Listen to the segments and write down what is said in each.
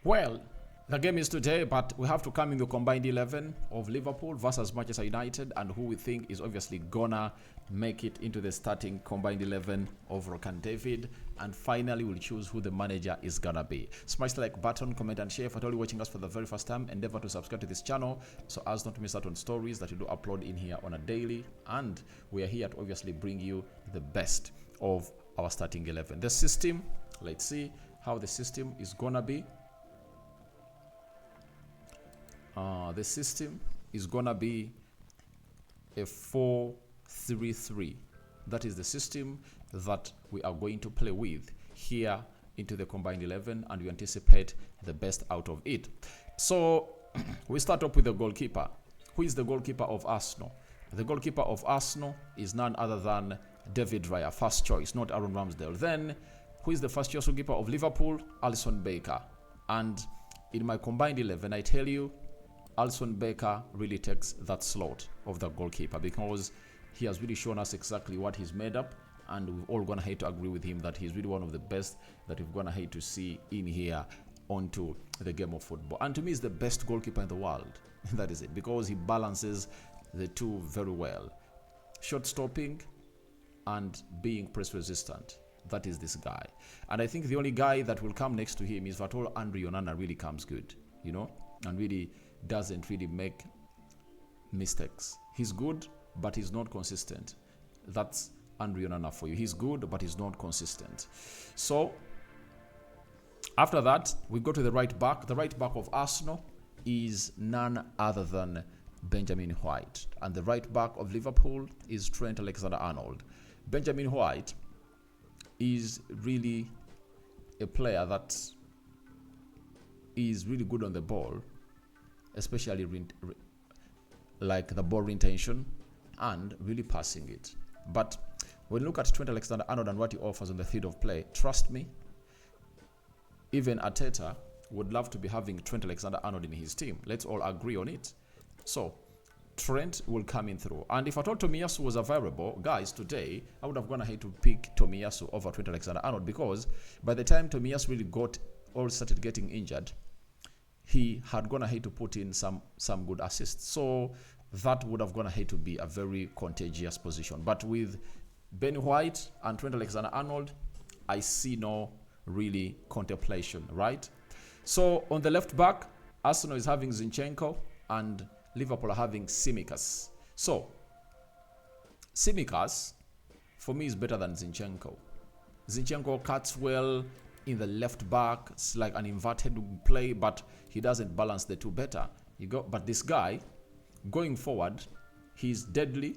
Well, the game is today, but we have to come in the combined 11 of Liverpool versus Manchester United, and who we think is obviously gonna make it into the starting combined 11 of Rokani David. And finally, we'll choose who the manager is gonna be. Smash the like button, comment, and share. For all you watching us for the very first time, endeavor to subscribe to this channel so as not to miss out on stories that we do upload in here on a daily. And we are here to obviously bring you the best of our starting 11. The system, let's see how the system is gonna be. The system is gonna be a 4-3-3. That is the system that we are going to play with here into the combined 11, and we anticipate the best out of it. So we start up with the goalkeeper. Who is the goalkeeper of Arsenal? The goalkeeper of Arsenal is none other than David Raya, first choice, not Aaron Ramsdale. Then, who is the first choice goalkeeper of Liverpool? Alisson Becker. And in my combined 11, I tell you, Alisson Becker really takes that slot of the goalkeeper because he has really shown us exactly what he's made up, and we've all gonna hate to agree with him that he's really one of the best that we've gonna hate to see in here onto the game of football. And to me, he's the best goalkeeper in the world. That is it, because he balances the two very well. Shot stopping and being press resistant. That is this guy. And I think the only guy that will come next to him is Vatol Andre Onana really comes good, you know, and really doesn't really make mistakes. He's good, but he's not consistent. That's Andre Onana for you. He's good, but he's not consistent. So after that, we go to the right back. The right back of Arsenal is none other than Benjamin White. And the right back of Liverpool is Trent Alexander-Arnold. Benjamin White is really a player that is really good on the ball, especially like the ball retention and really passing it. But when you look at Trent Alexander-Arnold and what he offers on the field of play, trust me, even Arteta would love to be having Trent Alexander-Arnold in his team. Let's all agree on it. So Trent will come in through. And if I thought Tomiyasu was available, guys, today, I would have gone ahead to pick Tomiyasu over Trent Alexander-Arnold, because by the time Tomiyasu really started getting injured, he had gone ahead to put in some good assists. So that would have gone ahead to be a very contagious position. But with Ben White and Trent Alexander-Arnold, I see no really contemplation, right? So on the left back, Arsenal is having Zinchenko and Liverpool are having Tsimikas. So Tsimikas, for me, is better than Zinchenko. Zinchenko cuts well in the left back. It's like an inverted play, but he doesn't balance the two better. But this guy, going forward, he's deadly,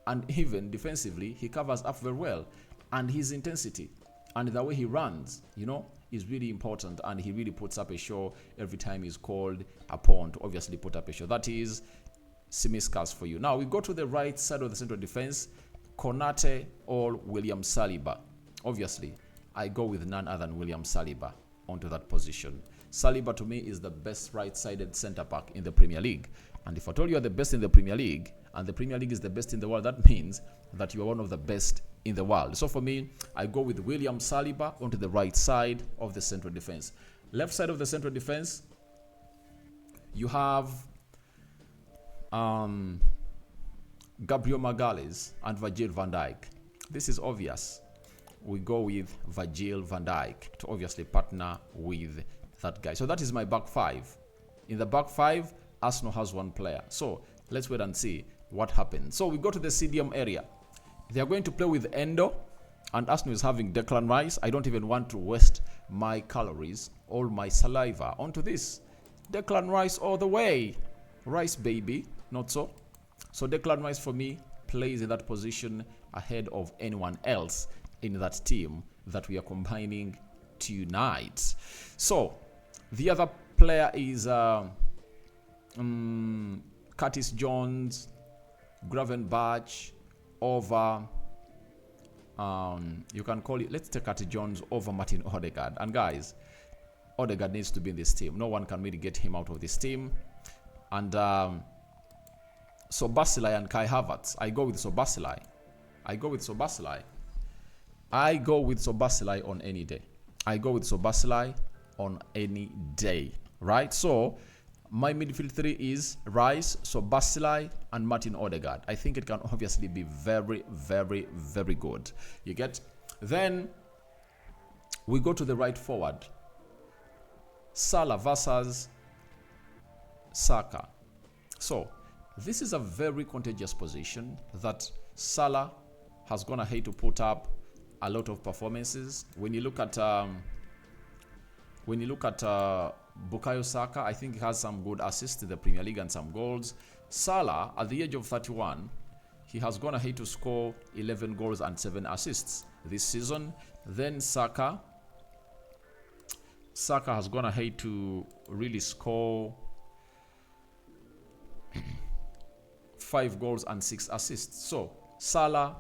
and even defensively, he covers up very well. And his intensity and the way he runs, you know, is really important, and he really puts up a show every time he's called upon to obviously put up a show. That is Tsimikas for you. Now we go to the right side of the central defense, Konate or William Saliba. Obviously, I go with none other than William Saliba onto that position. Saliba to me is the best right-sided centre back in the Premier League. And if I told you are the best in the Premier League, and the Premier League is the best in the world, that means that you are one of the best in the world. So for me, I go with William Saliba onto the right side of the central defense. Left side of the central defense, you have Gabriel Magalhaes and Virgil van Dijk. This is obvious. We go with Virgil van Dijk to obviously partner with that guy. So that is my back five. In the back five, Arsenal has one player. So let's wait and see what happens. So we go to the CDM area. They are going to play with Endo, and Arsenal is having Declan Rice. I don't even want to waste my calories, all my saliva onto this. Declan Rice all the way. Rice baby, not so. So Declan Rice for me plays in that position ahead of anyone else in that team that we are combining tonight. So the other player is Curtis Jones, Gravenberch over you can call it, let's take Curtis Jones over Martin Odegaard. And guys, Odegaard needs to be in this team. No one can really get him out of this team. And Szoboszlai and Kai Havertz. I go with Szoboszlai. I go with Szoboszlai on any day. I go with Szoboszlai on any day, right? So my midfield three is Rice, so Basilai and Martin Odegaard. I think it can obviously be very, very, very good. You get? Then we go to the right forward. Salah versus Saka. So this is a very contagious position that Salah has gone ahead to put up a lot of performances. When you look at Bukayo Saka, I think he has some good assists in the Premier League and some goals. Salah, at the age of 31, he has gone ahead to score 11 goals and 7 assists this season. Then Saka has gone ahead to really score 5 goals and 6 assists. So Salah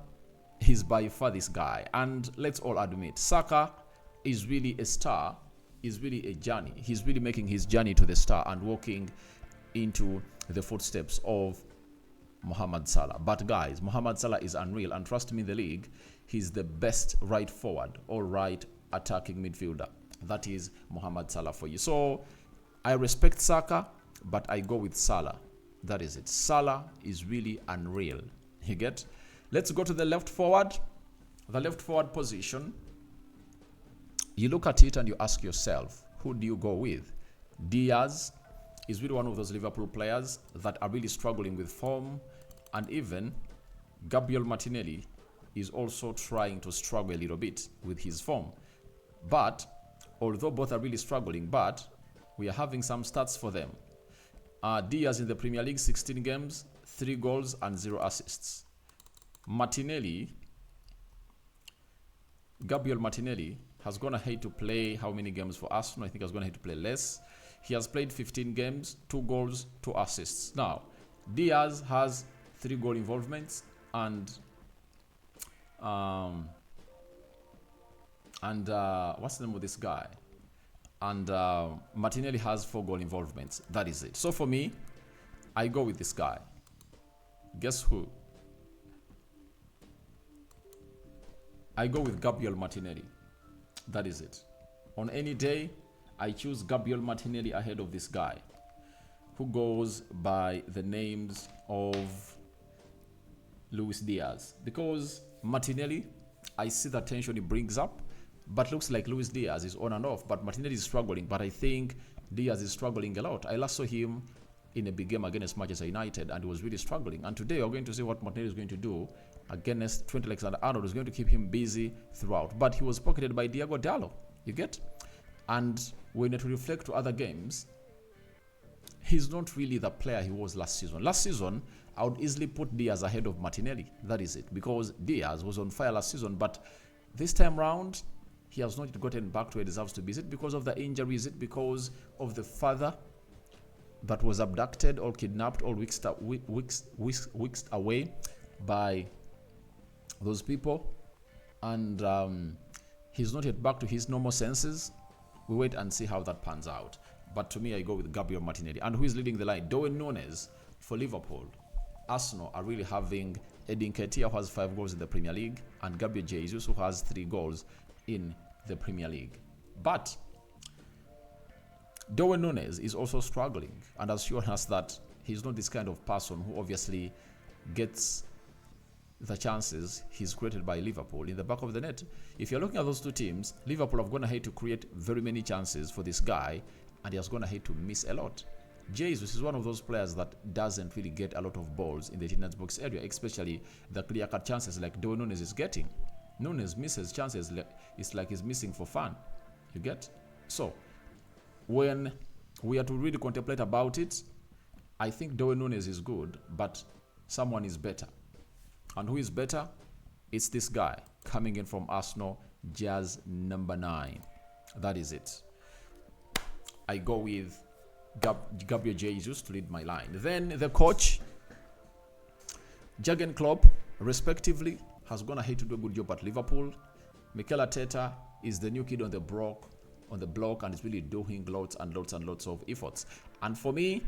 is by far this guy, and let's all admit, Saka is really a star, is really a journey. He's really making his journey to the star and walking into the footsteps of Mohamed Salah. But guys, Mohamed Salah is unreal, and trust me, in the league, he's the best right forward or right attacking midfielder. That is Mohamed Salah for you. So I respect Saka, but I go with Salah. That is it. Salah is really unreal. You get? Let's go to the left forward. The left forward position. You look at it and you ask yourself, who do you go with? Diaz is really one of those Liverpool players that are really struggling with form, and even Gabriel Martinelli is also trying to struggle a little bit with his form. But although both are really struggling, but we are having some stats for them. Diaz in the Premier League, 16 games, 3 goals and 0 assists. Gabriel Martinelli has gone ahead to play how many games for Arsenal? I think he has gone ahead to play less. He has played 15 games, 2 goals, 2 assists. Now, Diaz has 3 goal involvements and what's the name of this guy? And Martinelli has 4 goal involvements. That is it. So for me, I go with this guy. Guess who? I go with Gabriel Martinelli. That is it. On any day, I choose Gabriel Martinelli ahead of this guy, who goes by the names of Luis Diaz. Because Martinelli, I see the tension he brings up, but looks like Luis Diaz is on and off. But Martinelli is struggling, but I think Diaz is struggling a lot. I last saw him in a big game against Manchester United, and he was really struggling. And today, we're going to see what Martinelli is going to do against Trent Alexander-Arnold. Is going to keep him busy throughout. But he was pocketed by Diego Dallo. You get? And when it reflects to other games, he's not really the player he was last season. Last season, I would easily put Diaz ahead of Martinelli. That is it. Because Diaz was on fire last season. But this time round, he has not gotten back to where he deserves to be. Is it because of the injury? Is it because of the father that was abducted or kidnapped or whisked away by those people? And he's not yet back to his normal senses. We wait and see how that pans out. But to me, I go with Gabriel Martinelli. And who is leading the line? Darwin Núñez for Liverpool. Arsenal are really having Edin Ketia, who has 5 goals in the Premier League, and Gabriel Jesus, who has 3 goals in the Premier League. But Darwin Núñez is also struggling and has shown us that he's not this kind of person who obviously gets the chances he's created by Liverpool in the back of the net. If you're looking at those two teams, Liverpool have gone ahead to create very many chances for this guy, and he has gone ahead to miss a lot. Jesus is one of those players that doesn't really get a lot of balls in the 18 box area, especially the clear-cut chances like Darwin Núñez is getting. Núñez misses chances, it's like he's missing for fun. You get? So, when we are to really contemplate about it, I think Darwin Núñez is good, but someone is better. And who is better? It's this guy coming in from Arsenal, Jazz number 9. That is it. I go with Gabriel Jesus to lead my line. Then the coach, Jurgen Klopp, respectively, has gone ahead to do a good job at Liverpool. Mikel Arteta is the new kid on the block, and is really doing lots and lots and lots of efforts. And for me,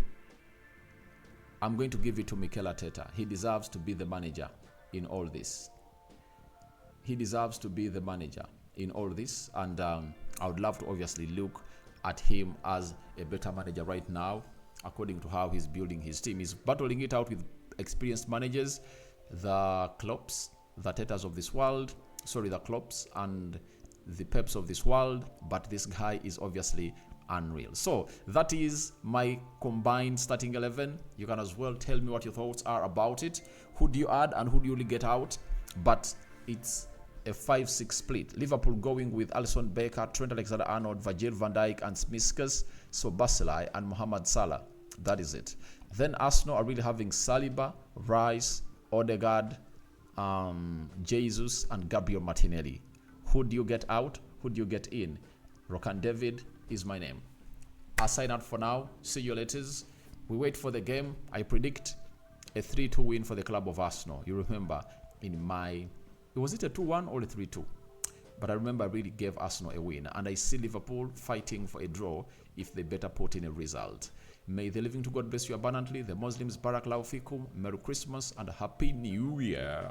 I'm going to give it to Mikel Arteta. He deserves to be the manager in all this. He deserves to be the manager in all this. And I would love to obviously look at him as a better manager right now, according to how he's building his team. He's battling it out with experienced managers, the Klopps, the Tetas of this world, the Klopps and the Peps of this world, but this guy is obviously unreal. So that is my combined starting 11. You can as well tell me what your thoughts are about it. Who do you add and who do you get out? But it's a 5-6 split. Liverpool going with Alisson Becker, Trent Alexander-Arnold, Virgil van Dijk and Smiskas, Szoboszlai and Mohamed Salah. That is it. Then Arsenal are really having Saliba, Rice, Odegaard, Jesus and Gabriel Martinelli. Who do you get out? Who do you get in? Rokani David is my name. I sign out for now. See you later. We wait for the game. I predict a 3-2 win for the club of Arsenal. You remember was it a 2-1 or a 3-2? But I remember I really gave Arsenal a win. And I see Liverpool fighting for a draw if they better put in a result. May the living to God bless you abundantly. The Muslims, Barakallahu Fikum, Merry Christmas and Happy New Year.